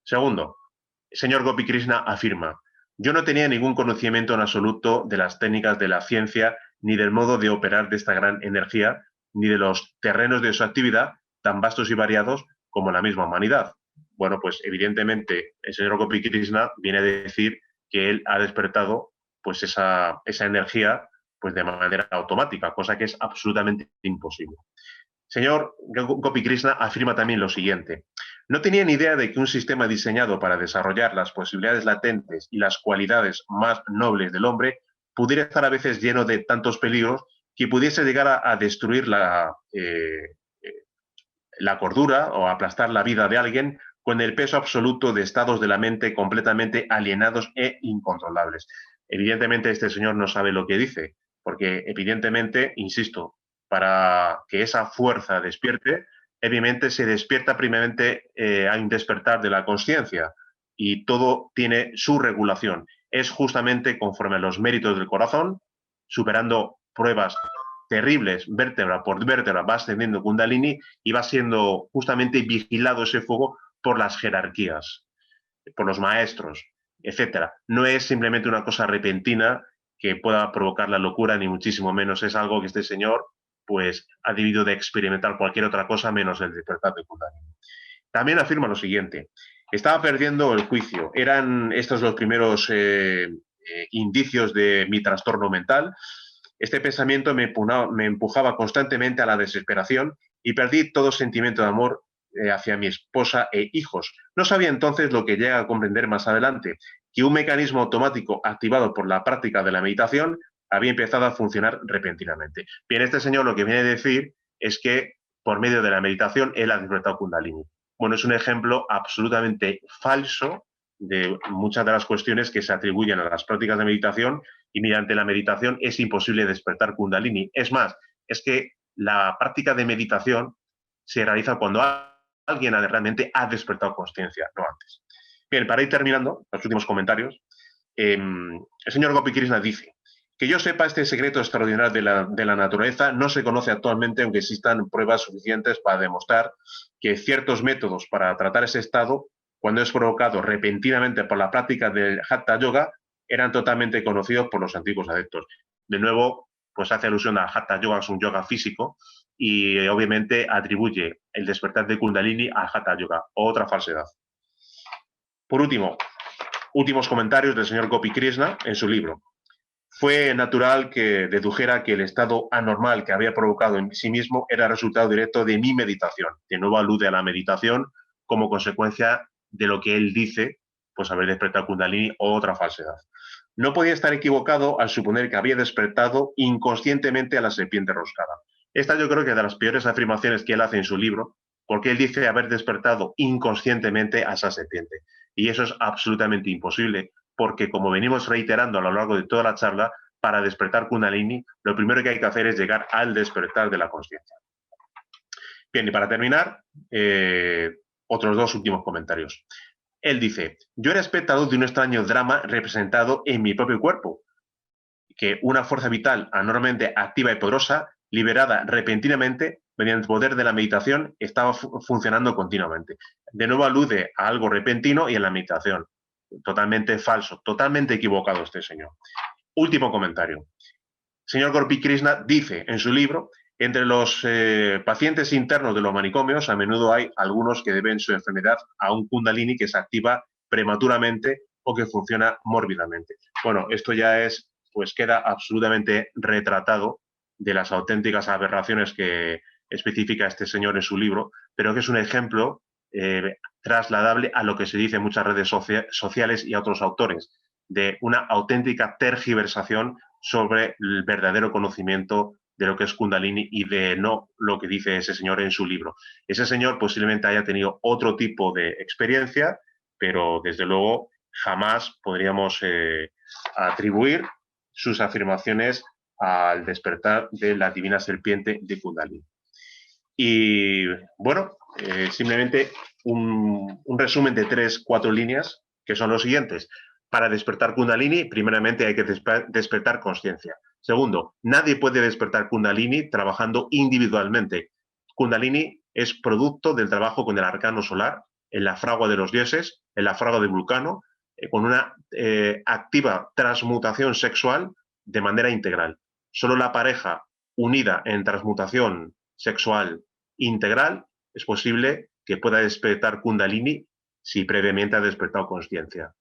Segundo, el señor Gopi Krishna afirma: yo no tenía ningún conocimiento en absoluto de las técnicas de la ciencia, ni del modo de operar de esta gran energía, ni de los terrenos de su actividad, tan vastos y variados como la misma humanidad. Bueno, pues evidentemente el señor Gopi Krishna viene a decir que él ha despertado pues esa energía pues de manera automática, cosa que es absolutamente imposible. Señor Gopi Krishna afirma también lo siguiente: no tenía ni idea de que un sistema diseñado para desarrollar las posibilidades latentes y las cualidades más nobles del hombre pudiera estar a veces lleno de tantos peligros que pudiese llegar a destruir la cordura o aplastar la vida de alguien con el peso absoluto de estados de la mente completamente alienados e incontrolables. Evidentemente este señor no sabe lo que dice, porque evidentemente, insisto, para que esa fuerza despierte, evidentemente se despierta primeramente a un despertar de la conciencia y todo tiene su regulación. Es justamente conforme a los méritos del corazón, superando pruebas terribles, vértebra por vértebra, va ascendiendo Kundalini y va siendo justamente vigilado ese fuego por las jerarquías, por los maestros, etcétera. No es simplemente una cosa repentina que pueda provocar la locura, ni muchísimo menos. Es algo que este señor pues ha debido de experimentar cualquier otra cosa menos el despertar de Kundalini. También afirma lo siguiente: estaba perdiendo el juicio. Eran estos los primeros indicios de mi trastorno mental. Este pensamiento me empujaba constantemente a la desesperación y perdí todo sentimiento de amor hacia mi esposa e hijos. No sabía entonces lo que llega a comprender más adelante, que un mecanismo automático activado por la práctica de la meditación había empezado a funcionar repentinamente. Bien, este señor lo que viene a decir es que por medio de la meditación él ha despertado Kundalini. Bueno, es un ejemplo absolutamente falso de muchas de las cuestiones que se atribuyen a las prácticas de meditación, y mediante la meditación es imposible despertar Kundalini. Es más, es que la práctica de meditación se realiza cuando alguien realmente ha despertado consciencia, no antes. Bien, para ir terminando, los últimos comentarios, el señor Gopi Krishna dice: que yo sepa, este secreto extraordinario de la naturaleza no se conoce actualmente, aunque existan pruebas suficientes para demostrar que ciertos métodos para tratar ese estado, cuando es provocado repentinamente por la práctica del Hatha Yoga, eran totalmente conocidos por los antiguos adeptos. De nuevo, pues hace alusión a Hatha Yoga, es un yoga físico, y obviamente atribuye el despertar de Kundalini a Hatha Yoga, otra falsedad. Por último, últimos comentarios del señor Gopi Krishna en su libro. Fue natural que dedujera que el estado anormal que había provocado en sí mismo era resultado directo de mi meditación. De nuevo alude a la meditación como consecuencia de lo que él dice, pues haber despertado Kundalini, otra falsedad. No podía estar equivocado al suponer que había despertado inconscientemente a la serpiente roscada. Esta yo creo que es de las peores afirmaciones que él hace en su libro, porque él dice haber despertado inconscientemente a esa serpiente. Y eso es absolutamente imposible, porque como venimos reiterando a lo largo de toda la charla, para despertar Kundalini, lo primero que hay que hacer es llegar al despertar de la consciencia. Bien, y para terminar, otros dos últimos comentarios. Él dice: yo era espectador de un extraño drama representado en mi propio cuerpo, que una fuerza vital anormalmente activa y poderosa, liberada repentinamente mediante el poder de la meditación, estaba funcionando continuamente. De nuevo alude a algo repentino y en la meditación. Totalmente falso, totalmente equivocado este señor. Último comentario. Señor Gopi Krishna dice en su libro, entre los pacientes internos de los manicomios, a menudo hay algunos que deben su enfermedad a un kundalini que se activa prematuramente o que funciona mórbidamente. Bueno, esto ya es, pues queda absolutamente retratado de las auténticas aberraciones que especifica este señor en su libro, pero que es un ejemplo trasladable a lo que se dice en muchas redes sociales y a otros autores, de una auténtica tergiversación sobre el verdadero conocimiento de lo que es Kundalini y de no lo que dice ese señor en su libro. Ese señor posiblemente haya tenido otro tipo de experiencia, pero desde luego jamás podríamos atribuir sus afirmaciones al despertar de la divina serpiente de Kundalini. Y bueno, simplemente un resumen de 3-4 líneas que son los siguientes. Para despertar Kundalini, primeramente hay que despertar conciencia. Segundo, nadie puede despertar Kundalini trabajando individualmente. Kundalini es producto del trabajo con el arcano solar, en la fragua de los dioses, en la fragua de Vulcano, con una activa transmutación sexual de manera integral. Solo la pareja unida en transmutación sexual integral es posible que pueda despertar Kundalini si previamente ha despertado conciencia.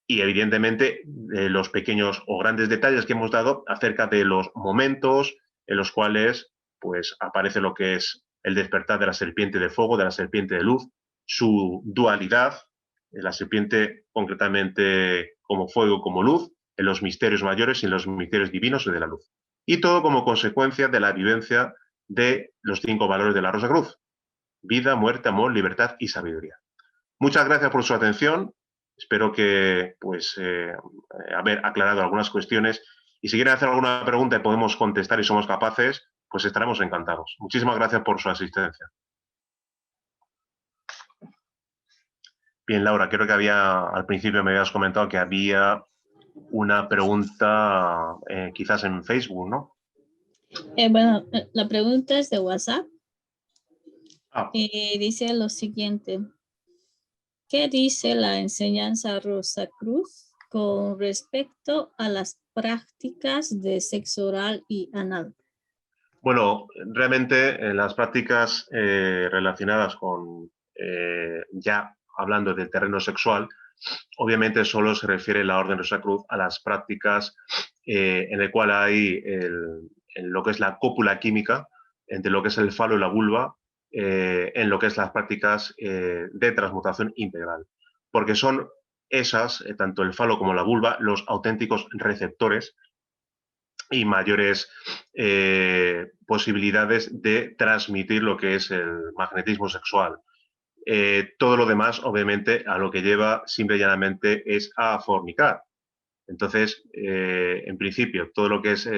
Y evidentemente los pequeños o grandes detalles que hemos dado acerca de los momentos en los cuales pues aparece lo que es el despertar de la serpiente de fuego, de la serpiente de luz, su dualidad, la serpiente concretamente como fuego, como luz, en los misterios mayores y en los misterios divinos y de la luz. Y todo como consecuencia de la vivencia de los 5 valores de la Rosa Cruz: vida, muerte, amor, libertad y sabiduría. Muchas gracias por su atención. Espero que pues, haber aclarado algunas cuestiones. Y si quieren hacer alguna pregunta y podemos contestar y somos capaces, pues estaremos encantados. Muchísimas gracias por su asistencia. Bien, Laura, creo que al principio me habías comentado que había una pregunta quizás en Facebook, ¿no? Bueno, la pregunta es de WhatsApp. Ah. Dice lo siguiente. ¿Qué dice la enseñanza Rosacruz con respecto a las prácticas de sexo oral y anal? Bueno, realmente las prácticas relacionadas con, ya hablando del terreno sexual, obviamente solo se refiere la Orden Rosacruz a las prácticas en el cual hay en lo que es la cópula química entre lo que es el falo y la vulva, en lo que es las prácticas de transmutación integral. Porque son esas, tanto el falo como la vulva, los auténticos receptores y mayores posibilidades de transmitir lo que es el magnetismo sexual. Todo lo demás, obviamente, a lo que lleva simple y llanamente es a fornicar. Entonces, en principio, todo lo que es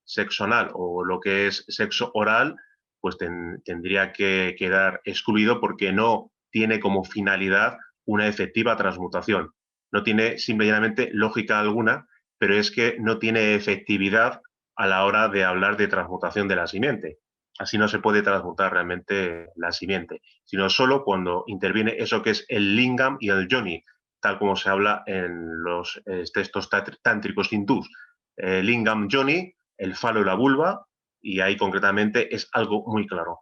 sexo anal o lo que es sexo oral, pues tendría que quedar excluido porque no tiene como finalidad una efectiva transmutación. No tiene simple y llanamente lógica alguna, pero es que no tiene efectividad a la hora de hablar de transmutación de la simiente. Así no se puede transmutar realmente la simiente, sino solo cuando interviene eso que es el lingam y el yoni, tal como se habla en los textos tántricos hindús. Lingam yoni, el falo y la vulva, y ahí concretamente es algo muy claro.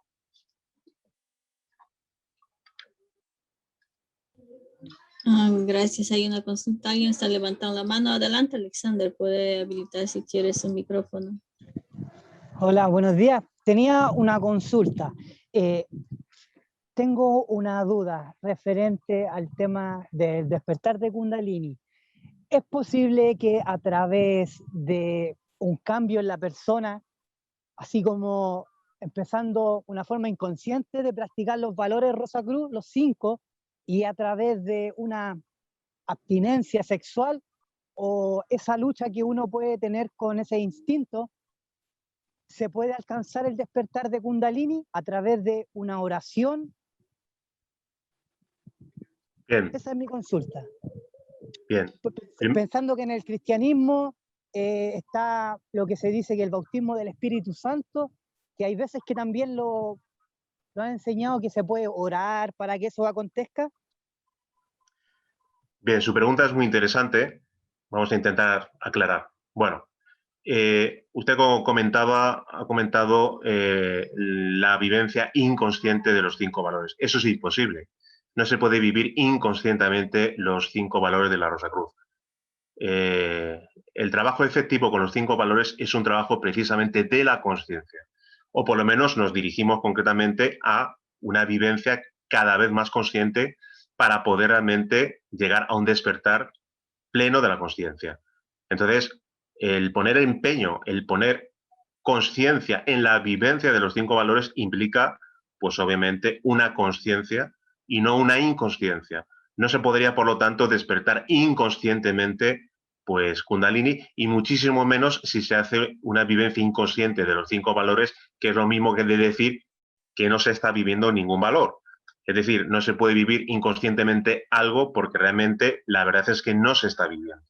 Gracias. Hay una consulta. Alguien está levantando la mano. Adelante, Alexander. Puede habilitar si quiere su micrófono. Hola, buenos días. Tenía una consulta. Tengo una duda referente al tema del despertar de Kundalini. ¿Es posible que a través de un cambio en la persona, así como empezando una forma inconsciente de practicar los valores Rosacruz, los 5, y a través de una abstinencia sexual o esa lucha que uno puede tener con ese instinto, se puede alcanzar el despertar de Kundalini a través de una oración? Bien. Esa es mi consulta. Bien. Pensando que en el cristianismo está lo que se dice que el bautismo del Espíritu Santo, que hay veces que también lo han enseñado que se puede orar para que eso acontezca. Bien, su pregunta es muy interesante. Vamos a intentar aclarar. Bueno, usted ha comentado la vivencia inconsciente de los 5 valores. Eso es imposible. No se puede vivir inconscientemente los 5 valores de la Rosacruz. El trabajo efectivo con los 5 valores es un trabajo precisamente de la consciencia. O por lo menos nos dirigimos concretamente a una vivencia cada vez más consciente para poder realmente llegar a un despertar pleno de la consciencia. Entonces, el poner empeño, el poner conciencia en la vivencia de los 5 valores implica, pues obviamente, una conciencia y no una inconsciencia. No se podría, por lo tanto, despertar inconscientemente, pues, Kundalini, y muchísimo menos si se hace una vivencia inconsciente de los 5 valores, que es lo mismo que de decir que no se está viviendo ningún valor. Es decir, no se puede vivir inconscientemente algo porque realmente la verdad es que no se está viviendo.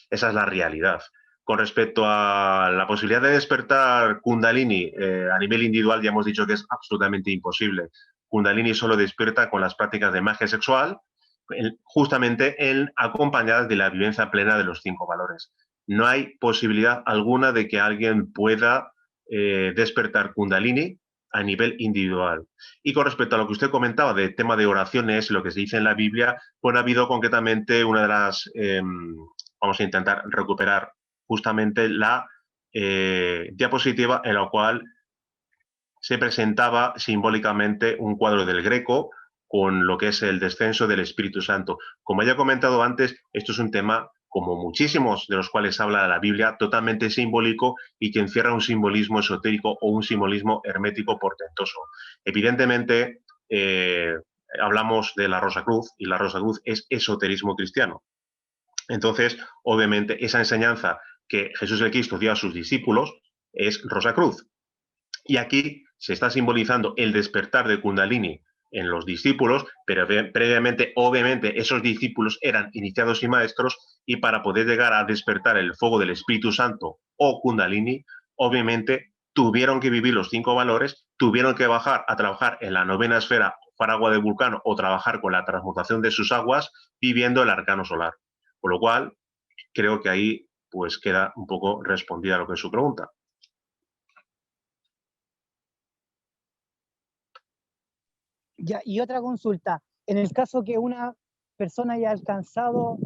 Esa es la realidad. Con respecto a la posibilidad de despertar Kundalini a nivel individual, ya hemos dicho que es absolutamente imposible. Kundalini solo despierta con las prácticas de magia sexual, justamente acompañadas de la vivencia plena de los 5 valores. No hay posibilidad alguna de que alguien pueda despertar Kundalini a nivel individual. Y con respecto a lo que usted comentaba del tema de oraciones, lo que se dice en la Biblia, pues ha habido concretamente una de las... vamos a intentar recuperar justamente la diapositiva en la cual se presentaba simbólicamente un cuadro del Greco con lo que es el descenso del Espíritu Santo. Como ya he comentado antes, esto es un tema, como muchísimos de los cuales habla la Biblia, totalmente simbólico y que encierra un simbolismo esotérico o un simbolismo hermético portentoso. Evidentemente, hablamos de la Rosacruz y la Rosacruz es esoterismo cristiano. Entonces, obviamente, esa enseñanza que Jesús el Cristo dio a sus discípulos es Rosacruz. Y aquí se está simbolizando el despertar de Kundalini en los discípulos, pero previamente, obviamente, esos discípulos eran iniciados y maestros, y para poder llegar a despertar el fuego del Espíritu Santo o Kundalini, obviamente tuvieron que vivir los 5 valores, tuvieron que bajar a trabajar en la 9ª esfera, agua de Vulcano, o trabajar con la transmutación de sus aguas, viviendo el arcano solar. Con lo cual, creo que ahí pues queda un poco respondida lo que es su pregunta. Ya, y otra consulta, en el caso que una persona haya alcanzado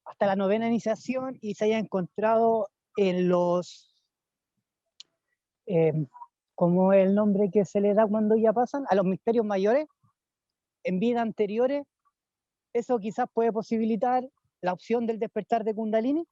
hasta la 9ª iniciación y se haya encontrado en los, ¿cómo es el nombre que se le da cuando ya pasan? A los misterios mayores, en vidas anteriores, ¿eso quizás puede posibilitar la opción del despertar de Kundalini?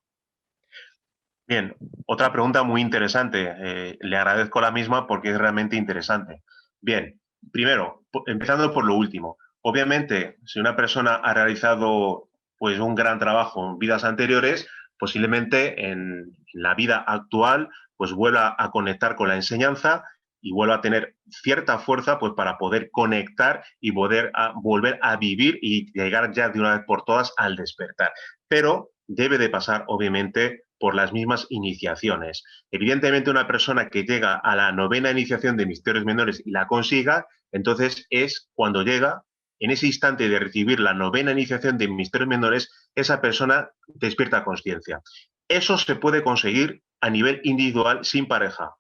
Bien, otra pregunta muy interesante. Le agradezco la misma porque es realmente interesante. Bien, primero, empezando por lo último. Obviamente, si una persona ha realizado pues un gran trabajo en vidas anteriores, posiblemente en la vida actual pues vuelva a conectar con la enseñanza y vuelva a tener cierta fuerza pues para poder conectar y volver a vivir y llegar ya de una vez por todas al despertar. Pero debe de pasar, obviamente, por las mismas iniciaciones. Evidentemente, una persona que llega a la 9ª iniciación de misterios menores y la consiga, entonces es cuando llega, en ese instante de recibir la 9ª iniciación de misterios menores, esa persona despierta conciencia. Eso se puede conseguir a nivel individual sin pareja.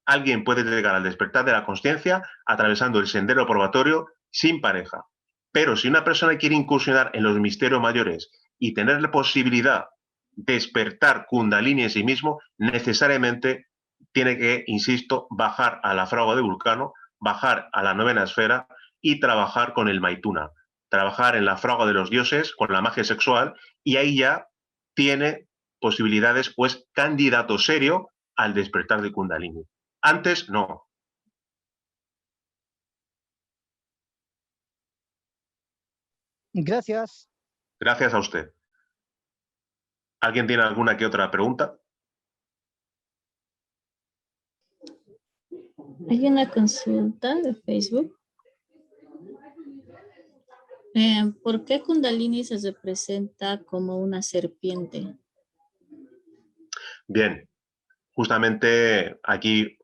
Alguien puede llegar al despertar de la conciencia atravesando el sendero probatorio sin pareja. Pero si una persona quiere incursionar en los misterios mayores y tener la posibilidad de despertar Kundalini en sí mismo, necesariamente tiene que, insisto, bajar a la fragua de Vulcano, bajar a la 9ª esfera y trabajar con el Maituna, trabajar en la fragua de los dioses, con la magia sexual, y ahí ya tiene posibilidades o es candidato serio al despertar de Kundalini. Antes, no. Gracias. Gracias a usted. ¿Alguien tiene alguna que otra pregunta? Hay una consulta de Facebook. ¿Por qué Kundalini se representa como una serpiente? Bien, justamente aquí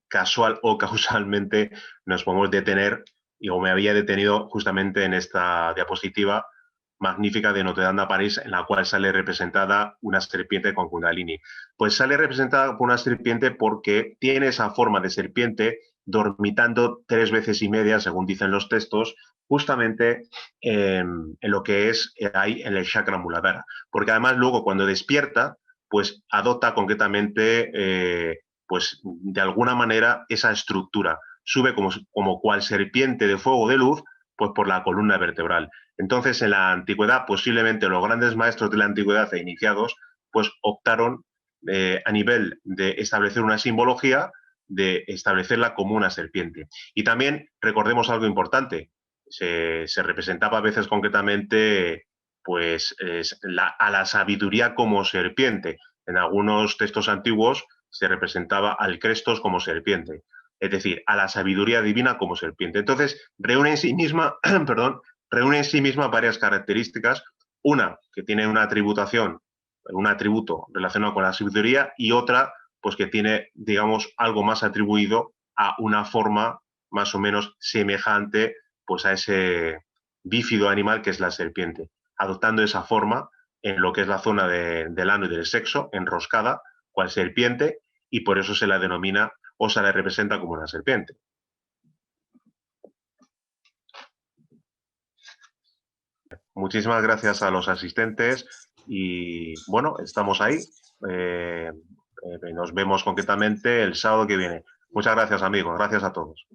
casual o causalmente nos podemos detener, o me había detenido justamente en esta diapositiva, magnífica de Notre Dame de París, en la cual sale representada una serpiente con Kundalini. Pues sale representada por una serpiente porque tiene esa forma de serpiente dormitando 3 veces y media, según dicen los textos, justamente en lo que es ahí en el chakra Muladhara. Porque además luego cuando despierta, pues adopta concretamente, pues de alguna manera, esa estructura. Sube como cual serpiente de fuego de luz, pues por la columna vertebral. Entonces, en la antigüedad, posiblemente los grandes maestros de la antigüedad e iniciados, pues optaron a nivel de establecer una simbología, de establecerla como una serpiente. Y también recordemos algo importante, se representaba a veces concretamente pues, a la sabiduría como serpiente. En algunos textos antiguos se representaba al Crestos como serpiente, es decir, a la sabiduría divina como serpiente. Entonces, reúne en sí misma, perdón, reúne en sí misma varias características, una que tiene una atributación, un atributo relacionado con la sabiduría, y otra pues que tiene, digamos, algo más atribuido a una forma más o menos semejante pues a ese bífido animal que es la serpiente, adoptando esa forma en lo que es la zona del ano y del sexo, enroscada, cual serpiente, y por eso se la denomina o se la representa como una serpiente. Muchísimas gracias a los asistentes y, bueno, estamos ahí. Nos vemos concretamente el sábado que viene. Muchas gracias, amigos. Gracias a todos.